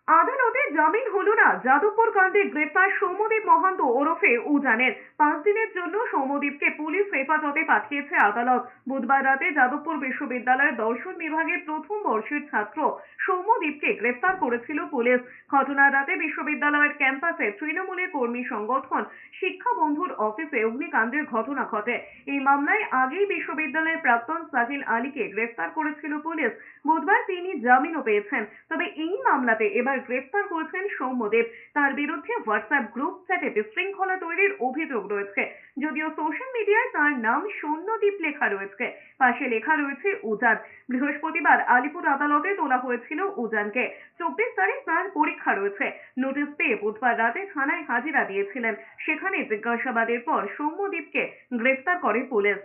আদালতে জামিন হলো না। যাদবপুর কাণ্ডে গ্রেপ্তার সৌম্যদীপ মহান্ত ওরফে উজানের। 5 দিনের জন্য সৌম্যদীপকে পুলিশ হেফাজতে পাঠিয়েছে আদালত। বুধবার রাতে যাদবপুর বিশ্ববিদ্যালয়ের দর্শন বিভাগের প্রথম বর্ষের ছাত্র সৌম্যদীপকে গ্রেপ্তার করেছিল পুলিশ। ঘটনার রাতে বিশ্ববিদ্যালয়ের ক্যাম্পাসে তৃণমূলের কর্মী সংগঠন শিক্ষা বন্ধুর অফিসে অগ্নিকাণ্ডের ঘটনা ঘটে। এই মামলায় আগেই বিশ্ববিদ্যালয়ের প্রাক্তন সাহিল আলীকে গ্রেপ্তার করেছিল পুলিশ। বুধবার তিনি জামিনও পেয়েছেন। তবে এই মামলাতে এবার গ্রেফতার করেছেন সৌম্যদীপ। তার বিরুদ্ধে হোয়াটসঅ্যাপ গ্রুপ চ্যাটে বিশৃঙ্খলা তৈরির অভিযোগ রয়েছে। যদিও সোশ্যাল মিডিয়ায় তার নাম সৌম্যদীপ লেখা রয়েছে, পাশে লেখা রয়েছে উজান। বৃহস্পতিবার আলিপুর আদালতে তোলা হয়েছিল উজানকে। 24 তারিখ তার পরীক্ষা রয়েছে। নোটিশ পেয়ে বুধবার রাতে থানায় হাজিরা দিয়েছিলেন। সেখানে জিজ্ঞাসাবাদের পর সৌম্যদীপকে গ্রেফতার করে পুলিশ।